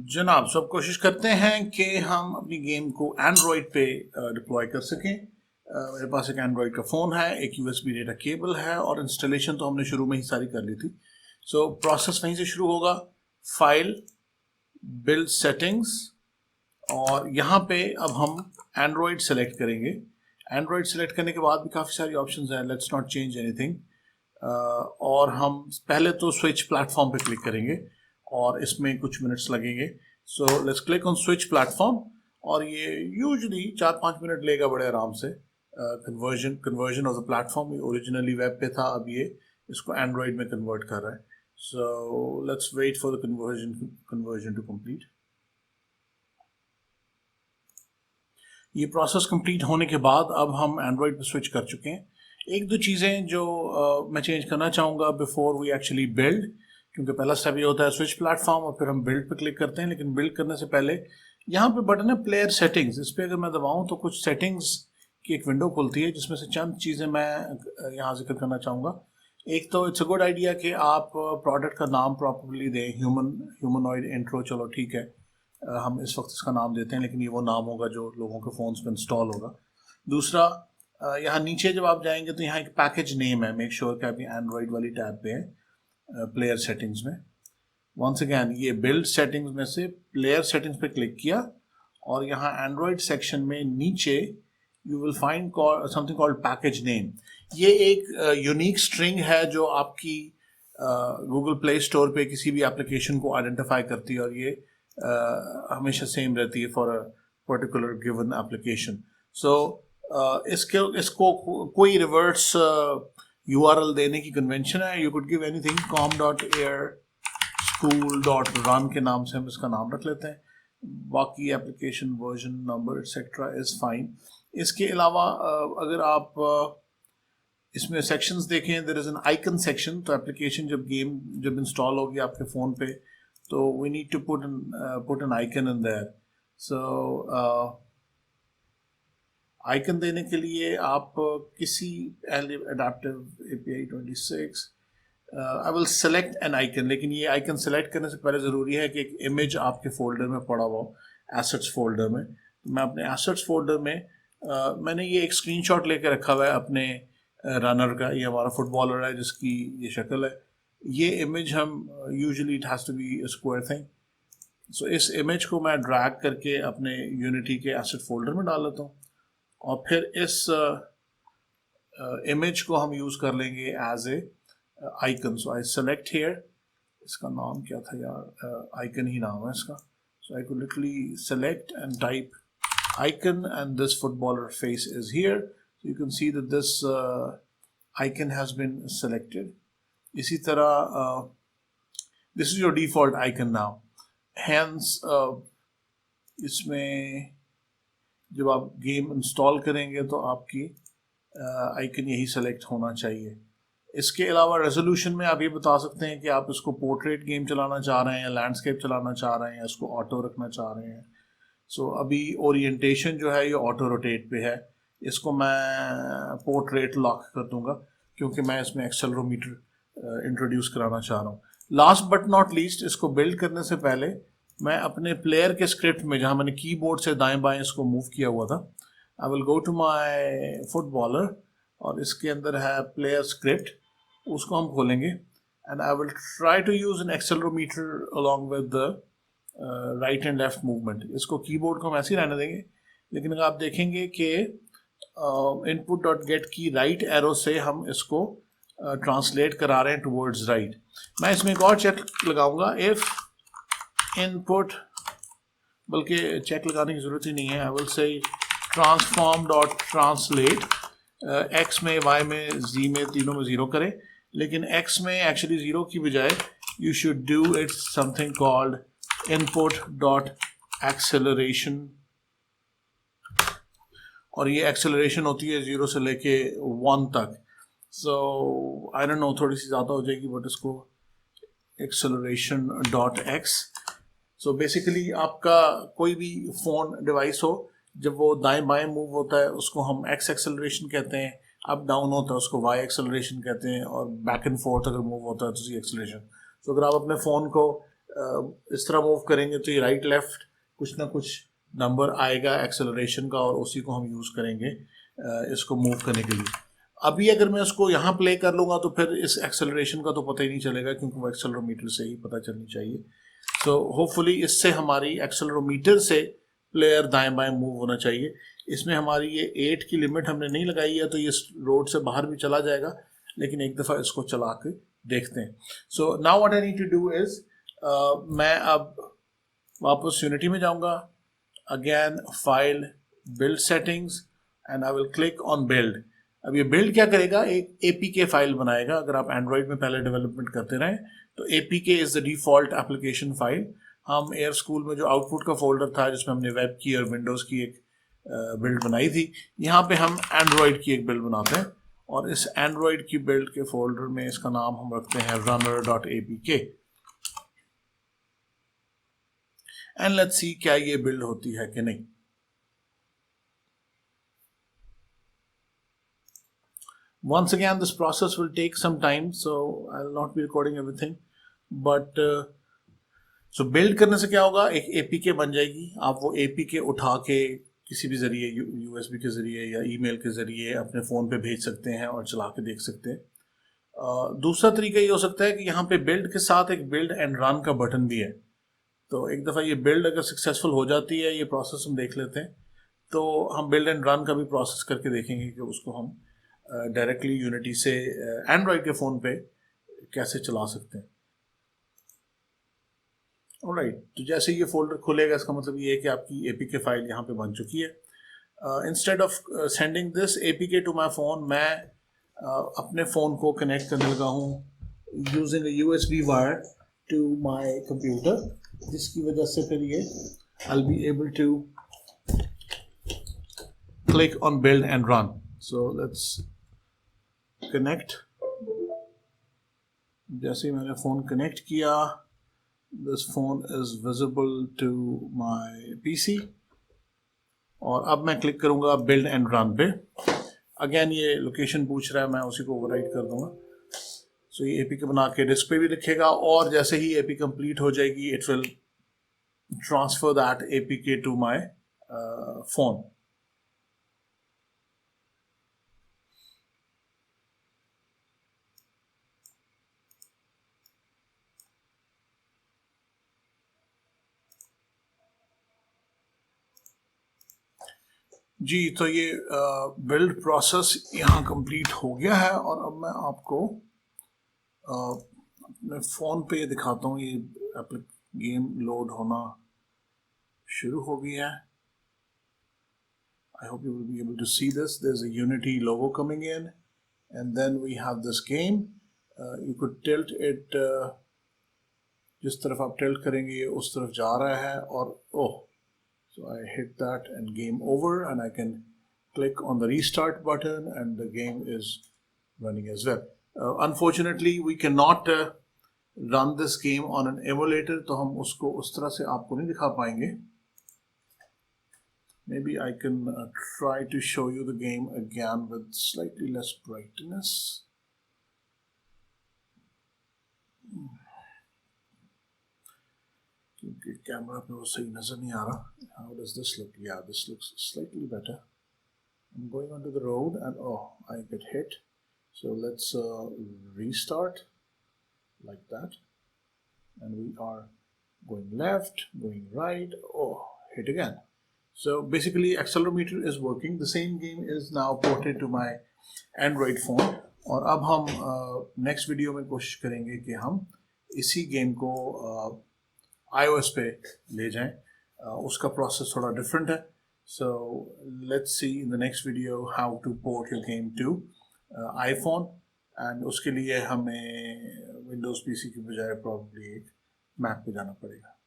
जनाब सब कोशिश करते हैं कि हम अपनी गेम को एंड्रॉयड पे डिप्लॉय कर सकें। मेरे पास एक एंड्रॉयड का फ़ोन है, एक यूएसबी डेटा केबल है और इंस्टॉलेशन तो हमने शुरू में ही सारी कर ली थी। सो प्रोसेस वहीं से शुरू होगा। फाइल, बिल्ड सेटिंग्स, और यहाँ पे अब हम एंड्रॉयड सेलेक्ट करेंगे। एंड्रॉयड सेलेक्ट करने के बाद भी काफ़ी सारी ऑप्शंस हैं, लेट्स नॉट चेंज एनीथिंग। और हम पहले तो स्विच प्लेटफॉर्म पे क्लिक करेंगे और इसमें कुछ मिनट्स लगेंगे। So let's click on switch platform और ये यूजुअली 4-5 मिनट लेगा बड़े आराम से। Conversion of the platform originally web पे था, अब ये इसको एंड्रॉयड में कन्वर्ट कर रहा है। So let's wait for the conversion to complete. ये प्रोसेस कंप्लीट होने के बाद अब हम एंड्रॉयड पे स्विच कर चुके हैं। एक दो चीज़ें जो मैं चेंज करना चाहूँगा बिफोर वी एक्चुअली बिल्ड, क्योंकि पहला स्टेप ये होता है स्विच प्लेटफॉर्म और फिर हम बिल्ड पे क्लिक करते हैं। लेकिन बिल्ड करने से पहले यहाँ पे बटन है प्लेयर सेटिंग्स, इस पर अगर मैं दबाऊँ तो कुछ सेटिंग्स की एक विंडो खुलती है जिसमें से चंद चीज़ें मैं यहाँ जिक्र करना चाहूँगा। एक तो इट्स अ गुड आइडिया कि आप प्रोडक्ट का नाम प्रॉपरली दें। ह्यूमनॉइड इंट्रो, चलो ठीक है, हम इस वक्त इसका नाम देते हैं, लेकिन ये वो नाम होगा जो लोगों के फ़ोन्स पे इंस्टॉल होगा। दूसरा, यहाँ नीचे जब आप जाएंगे तो यहाँ एक पैकेज नेम है, मेक श्योर कि आप एंड्रॉयड वाली टैब पे है प्लेयर सेटिंग्स में। वंस अगैन ये बिल्ड सेटिंग्स में से प्लेयर सेटिंग्स पे क्लिक किया और यहाँ एंड्रॉयड सेक्शन में नीचे you will find something called package name. ये एक यूनिक स्ट्रिंग है जो आपकी गूगल प्ले स्टोर पे किसी भी एप्लीकेशन को आइडेंटिफाई करती है और ये हमेशा सेम रहती है for a particular given application. So इसको कोई रिवर्स URL देने की कन्वेंशन है। You could give anything, com.airschool.run के नाम से हम इसका नाम रख लेते हैं। बाकी application version number etcetera is fine. इसके अलावा अगर आप इसमें सेक्शंस देखें, there is an icon section. तो एप्लीकेशन जब इंस्टॉल होगी आपके फ़ोन पे तो we need to put an icon in there. So icon देने के लिए आप किसी adaptive API 26 I will select an icon. लेकिन ये आइकन सेलेक्ट करने से पहले ज़रूरी है कि एक इमेज आपके फोल्डर में पड़ा हुआ हो, एसेट्स फोल्डर में। तो मैं अपने एसेट्स फोल्डर में मैंने ये एक स्क्रीनशॉट लेके रखा हुआ है अपने रनर का। ये हमारा फुटबॉलर है जिसकी ये शक्ल है। ये इमेज हम usually it has to be square thing. So इस इमेज को मैं ड्रैग करके अपने यूनिटी के एसेट फोल्डर में डाल लेता हूँ और फिर इस इमेज को हम यूज़ कर लेंगे as a icon. So I select here, इसका नाम क्या था यार, आइकन ही नाम है इसका। So I could literally select and type icon and this footballer face is here. So you can see that this icon has been selected. इसी तरह this is your default icon now. Hence इसमें जब आप game install करेंगे तो आपकी icon यही select होना चाहिए। इसके अलावा रेजोल्यूशन में आप ये बता सकते हैं कि आप इसको पोर्ट्रेट गेम चलाना चाह रहे हैं या लैंडस्केप चलाना चाह रहे हैं या इसको ऑटो रखना चाह रहे हैं। सो अभी ओरिएंटेशन जो है ये ऑटो रोटेट पे है। इसको मैं पोर्ट्रेट लॉक कर दूंगा क्योंकि मैं इसमें एक्सेलरोमीटर इंट्रोड्यूस कराना चाह रहा हूँ। लास्ट बट नॉट लीस्ट, इसको बिल्ड करने से पहले मैं अपने प्लेयर के स्क्रिप्ट में, जहाँ मैंने कीबोर्ड से दाएं बाएं इसको मूव किया हुआ था, I will go to my footballer और इसके अंदर है प्लेयर स्क्रिप्ट, उसको हम खोलेंगे and I will try to use an accelerometer along with the right and left movement. इसको कीबोर्ड को हम ऐसे ही रहने देंगे, लेकिन अगर आप देखेंगे कि इनपुट डॉट गेट की राइट एरो से हम इसको ट्रांसलेट करा रहे हैं टुवर्ड्स राइट। मैं इसमें एक और चेक लगाऊंगा, इफ इनपुट, बल्कि चेक लगाने की ज़रूरत ही नहीं है, I will say transform dot translate, x में, वाई में, जी में, तीनों में ज़ीरो करें। लेकिन एक्स में एक्चुअली ज़ीरो की बजाय you should do it something called input dot acceleration, और ये एक्सेलरेशन होती है 0 से लेके 1 तक। सो आई डोंट नो, थोड़ी सी ज़्यादा हो जाएगी, बट इसको acceleration dot x. So basically आपका कोई भी फ़ोन डिवाइस हो, जब वो दाएं बाएं मूव होता है उसको हम एक्स एक्सेलरेशन कहते हैं, अप डाउन होता है उसको वाई एक्सेलरेशन कहते हैं, और बैक एंड फोर्थ अगर मूव होता है तो जी एक्सेलरेशन। तो अगर आप अपने फ़ोन को इस तरह मूव करेंगे तो ये राइट लेफ्ट कुछ ना कुछ नंबर आएगा एक्सेलरेशन का, और उसी को हम यूज़ करेंगे इसको मूव करने के लिए। अभी अगर मैं उसको यहाँ प्ले कर लूँगा तो फिर इस एक्सेलरेशन का तो पता ही नहीं चलेगा, क्योंकि वो एक्सेलरोमीटर से ही पता चलनी चाहिए। सो होपफुली इससे हमारी एक्सेलरोमीटर से प्लेयर दाएं बाएं मूव होना चाहिए। इसमें हमारी ये 8 की लिमिट हमने नहीं लगाई है, तो ये रोड से बाहर भी चला जाएगा, लेकिन एक दफ़ा इसको चला के देखते हैं। So now what I need to do is, मैं अब वापस यूनिटी में जाऊंगा, again file, build settings, and I will click on build. अब ये बिल्ड क्या करेगा, एक APK फाइल बनाएगा। अगर आप एंड्रॉयड में पहले डेवलपमेंट करते रहें तो APK is the default application file. हम एयर स्कूल में जो आउटपुट का फोल्डर था जिसमें हमने वेब की और विंडोज़ की एक बिल्ड बनाई थी, यहाँ पे हम एंड्रॉयड की एक बिल्ड बनाते हैं, और इस एंड्रॉयड की बिल्ड के फोल्डर में इसका नाम हम रखते हैं runner.apk, एंड लेट्स सी क्या ये बिल्ड होती है कि नहीं। Once again, this process will take some time, so I'll not be recording everything. But so build करने से क्या होगा, एक APK बन जाएगी। आप वो APK उठा के किसी भी ज़रिए, USB के ज़रिए या ईमेल के ज़रिए अपने फ़ोन पे भेज सकते हैं और चला के देख सकते हैं। दूसरा तरीका ये हो सकता है कि यहाँ पे बिल्ड के साथ एक बिल्ड एंड रन का बटन भी है। तो एक दफ़ा ये बिल्ड अगर सक्सेसफुल हो जाती है, ये प्रोसेस हम देख लेते हैं, तो हम बिल्ड एंड रन का भी प्रोसेस करके देखेंगे कि उसको हम डायरेक्टली यूनिटी से एंड्रॉयड के फ़ोन पे कैसे चला सकते हैं। ऑलराइट, तो जैसे ये फोल्डर खुलेगा, इसका मतलब ये है कि आपकी APK फाइल यहाँ पे बन चुकी है। Instead of sending this APK to my phone, मैं अपने फ़ोन को कनेक्ट करने लगा हूँ using a USB wire to my computer, जिसकी वजह से फिर ये I will be able to click on build and run. So let's connect. जैसे ही मैंने फ़ोन कनेक्ट किया, this phone is visible to my PC, और अब मैं क्लिक करूँगा बिल्ड एंड रन पे। अगेन ये लोकेशन पूछ रहा है, मैं उसी को ओवरराइट कर दूँगा। सो ये APK बना के डिस्क पे भी लिखेगा, और जैसे ही APK कंप्लीट हो जाएगी, it will transfer that APK to my phone. जी, तो ये बिल्ड प्रोसेस यहाँ कंप्लीट हो गया है, और अब मैं आपको अपने फ़ोन पे दिखाता हूँ। ये गेम लोड होना शुरू हो गया है। I hope you will be able to see this. There's a Unity logo coming in, and then we have this game. You could tilt it, जिस तरफ आप tilt करेंगे ये उस तरफ जा रहा है, और so I hit that and game over, and I can click on the restart button and the game is running as well. Unfortunately, we cannot run this game on an emulator, तो हम उसको उस तरह से आपको नहीं दिखा पाएंगे। Maybe I can try to show you the game again with slightly less brightness. क्योंकि कैमरा पे वो सही नज़र नहीं आ रहा। How does this look? Yeah, this looks slightly better. I'm going onto the road and I get hit. So let's restart like that. And we are going left, going right. Hit again. So basically accelerometer is working. The same game is now ported to my Android phone. और अब हम next video में कोशिश करेंगे कि हम इसी game को iOS पे ले जाएं। उसका प्रोसेस थोड़ा डिफरेंट है। So let's see in the next video how to port your game to iPhone, and उसके लिए हमें Windows PC की बजाय probably एक Mac पे जाना पड़ेगा।